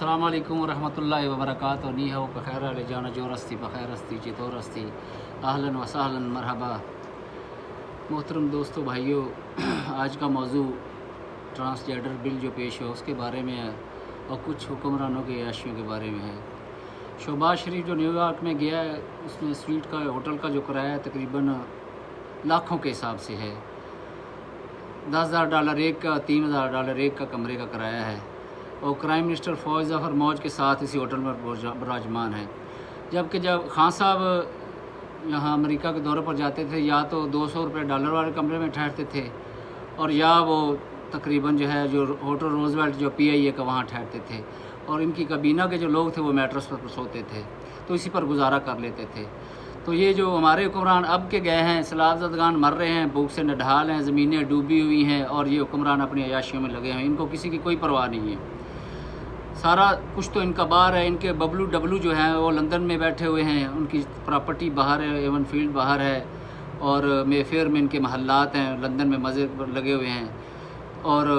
अस्सलाम वालेकुम वरहमतुल्लाहि वबरकातुहू। नी हो बखैर अल जाना जोरस्ती बखैर अस्ती चितौरस्ती आहलन व सहलन मरहबा। मोहतरम दोस्तों भाइयों, आज का मौजू ट्रांसजेंडर बिल जो पेश है उसके बारे में है और कुछ हुक्मरानों के याशियों के बारे में है। शहबाज शरीफ जो न्यूयॉर्क में गया है उसमें स्वीट का होटल का जो किराया तकरीबन लाखों के हिसाब से है। $10,000 एक का, $3,000 एक का कमरे का किराया है और प्राइम मिनिस्टर फौज ज़फ़र मौज के साथ इसी होटल में विराजमान है। जबकि जब खान साहब यहाँ अमेरिका के दौरे पर जाते थे या तो $200 वाले कमरे में ठहरते थे और या वो तकरीबन जो है जो होटल रोजवेल्ट जो PIA का वहाँ ठहरते थे और इनकी कबीना के जो लोग थे वो मैट्रेस पर सोते थे, तो इसी पर गुजारा कर लेते थे। तो ये जो हमारे हुक्मरान अब के गए हैं, सलाहज़दगान मर रहे हैं, भूख से नढाल हैं, ज़मीनें डूबी हुई हैं और ये हुक्मरान अपनी अयाशियों में लगे हैं, इनको किसी की कोई परवाह नहीं है। सारा कुछ तो इनका बाहर है। इनके बबलू डबलू जो हैं वो लंदन में बैठे हुए हैं, उनकी प्रॉपर्टी बाहर है, एवन फील्ड बाहर है और मेफेयर में इनके महल्लात हैं, लंदन में मज़े लगे हुए हैं और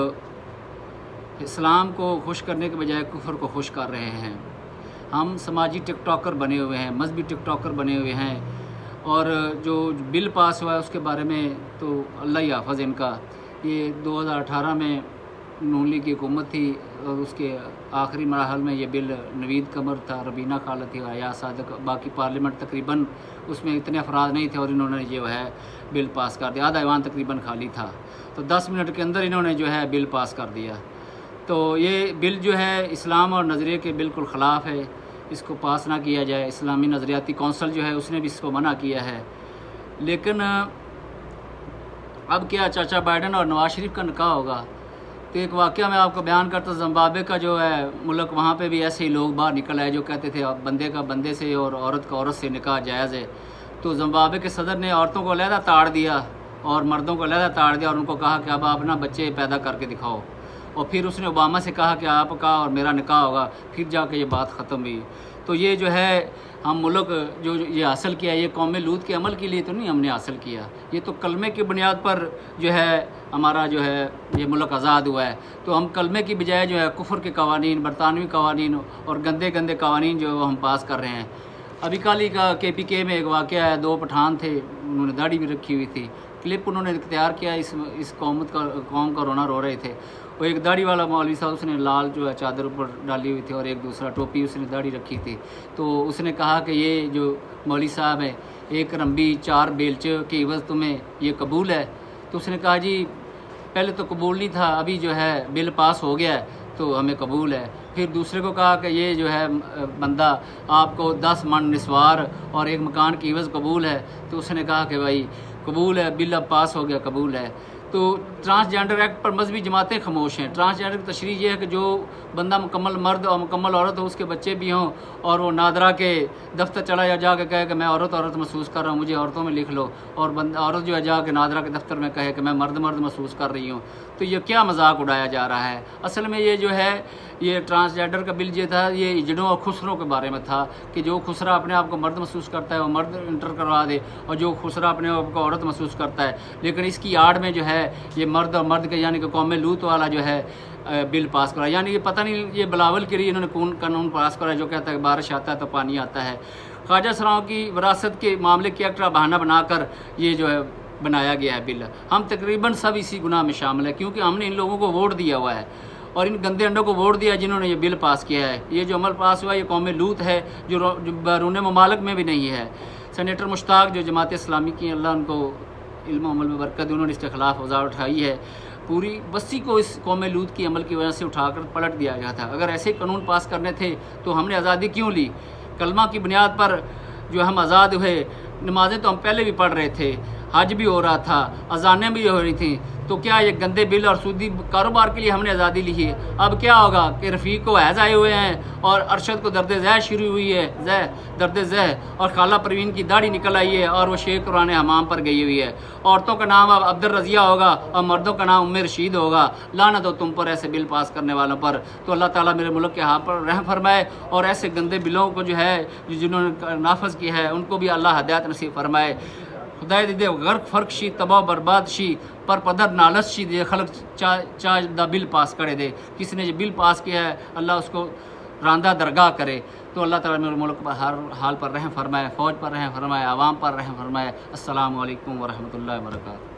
इस्लाम को खुश करने के बजाय कुफर को खुश कर रहे हैं। हम समाजी टिकटॉकर बने हुए हैं, मजहबी टिकटॉकर बने हुए हैं और जो बिल पास हुआ है उसके बारे में तो अल्लाह ही हाफ़िज़ इनका। ये 2018 में नून लीग की हुकूमत थी और उसके आखिरी मराहल में ये बिल नवीद कमर था, रबीना खाला थी, आया सादक, बाकी पार्लियामेंट तकरीबन उसमें इतने अफराद नहीं थे और इन्होंने जो है बिल पास कर दिया। आधा ईवान तकरीबन खाली था, तो 10 मिनट के अंदर इन्होंने जो है बिल पास कर दिया। तो ये बिल जो है इस्लाम और नज़रिए के बिल्कुल ख़िलाफ़ है, इसको पास ना किया जाए। इस्लामी नज़रियाती कौंसल जो है उसने भी इसको मना किया है। लेकिन अब क्या चाचा बाइडन और नवाज शरीफ का निकाह होगा, तो एक वाक़या मैं आपको बयान करता। ज़िम्बाब्वे का जो है मुल्क, वहाँ पे भी ऐसे ही लोग बाहर निकल आए जो कहते थे अब बंदे का बंदे से और औरत का औरत से निकाह जायज़ है। तो ज़िम्बाब्वे के सदर ने औरतों को अलहदा ताड़ दिया और मर्दों को अलहदा ताड़ दिया और उनको कहा कि अब आप ना बच्चे पैदा करके दिखाओ। और फिर उसने ओबामा से कहा कि आपका और मेरा निकाह होगा, फिर जाके ये बात ख़त्म हुई। तो ये जो है हम मुल्क जो ये हासिल किया, ये कौम लूत के अमल के लिए तो नहीं हमने हासिल किया, ये तो कलमे की बुनियाद पर जो है हमारा जो है ये मुल्क आज़ाद हुआ है। तो हम कलमे की बजाय जो है कुफर के कवानीन, बरतानवी कवानीन और गंदे गंदे कवानीन जो हम पास कर रहे हैं। अभी कल ही का KPK में एक वाक़या है, 2 पठान थे, उन्होंने दाढ़ी भी रखी हुई थी, क्लिप उन्होंने इख्तियार किया। इस कौम का रोना रो रहे थे। वो एक दाढ़ी वाला मौलवी साहब, उसने लाल जो है चादर ऊपर डाली हुई थी और एक दूसरा टोपी उसने दाढ़ी रखी थी। तो उसने कहा कि ये जो मौलवी साहब है, 1 रंबी 4 बेलच की इवज़ तुम्हें ये कबूल है? तो उसने कहा जी पहले तो कबूल नहीं था, अभी जो है बिल पास हो गया है तो हमें कबूल है। फिर दूसरे को कहा कि ये जो है बंदा आपको 10 मन निस्वार और 1 मकान की इवज़ कबूल है। तो उसने कहा कि भाई कबूल है, बिल अब पास हो गया, कबूल है। तो ट्रांसजेंडर एक्ट पर मजहबी जमातें खामोश हैं। ट्रांसजेंडर की तशरीह ये है कि जो बंदा मुकम्मल मर्द और मुकम्मल औरत हो, उसके बच्चे भी हों और वो नादरा के दफ्तर चला जाके कहे कि मैं औरत महसूस कर रहा हूँ, मुझे औरतों में लिख लो, और औरत जो है जाके नादरा के दफ्तर में कहे कि मैं मर्द महसूस कर रही हूँ। तो ये क्या मजाक उड़ाया जा रहा है? असल में ये जो है ये ट्रांसजेंडर का बिल जो था ये इजड़ों और खुसरों के बारे में था कि जो खुसरा अपने आप को मर्द महसूस करता है वो मर्द इंटर करवा दे और जो खुसरा अपने आप को औरत महसूस करता है। लेकिन इसकी आड़ में जो है ये मर्द और मर्द के यानी कि कौम लूत वाला जो है बिल पास करा, यानी कि पता नहीं ये बिलावल के लिए इन्होंने कौन कानून पास करा जो कहता है बारिश आता है तो पानी आता है। ख्वाजा सराओं की विरासत के मामले की एक्ट का बहाना बनाकर ये जो है बनाया गया है बिल। हम तकरीबन सब इसी गुनाह में शामिल है क्योंकि हमने इन लोगों को वोट दिया हुआ है और इन गंदे अंडों को वोट दिया जिन्होंने ये बिल पास किया है। ये जो अमल पास हुआ ये कौम लूत है जो बैरून ममालिक में भी नहीं है। सेनेटर मुश्ताक जो जमात इस्लामी की, अल्लाह उनको इल्म अमल में बरकत, उन्होंने इसके ख़िलाफ़ आवाज़ उठाई है। पूरी बस्ती को इस कौम लूत की अमल की वजह से उठाकर पलट दिया गया था। अगर ऐसे कानून पास करने थे तो हमने आज़ादी क्यों ली? कलमा की बुनियाद पर जो हम आज़ाद हुए, नमाज़ें तो हम पहले भी पढ़ रहे थे, हज भी हो रहा था, अजानें भी हो रही थी, तो क्या ये गंदे बिल और सूदी कारोबार के लिए हमने आज़ादी ली है? अब क्या होगा कि रफ़ीक को हैज़ आए हुए हैं और अरशद को दर्द ज़ह शुरू हुई है, दर्द ज़ह, और खाला परवीन की दाढ़ी निकल आई है और वो शेख कुरान हमाम पर गई हुई है। औरतों का नाम अब अब्दुल रज़िया होगा और मर्दों का नाम उम्मे रशीद होगा। लानत हो तुम पर ऐसे बिल पास करने वालों पर। तो अल्लाह ताला मेरे मुल्क के हाथ पर रहम फरमाए और ऐसे गंदे बिलों को जो है जिन्होंने नाफज किया है उनको भी अल्लाह हदायत नसीब फरमाए। खुदाए दे गर्क फ़र्क शी तबाह बर्बाद शी पर पदर नालस शी दे खलक चा दा बिल पास करे दे। किसी ने जो बिल पास किया है अल्लाह उसको راندہ درگاہ کرے، تو اللہ تعالیٰ میرے ملک پر ہر حال پر رحم فرمائے، فوج پر رحم فرمائے، عوام پر رحم فرمائے۔ السلام علیکم ورحمۃ اللہ وبرکاتہ۔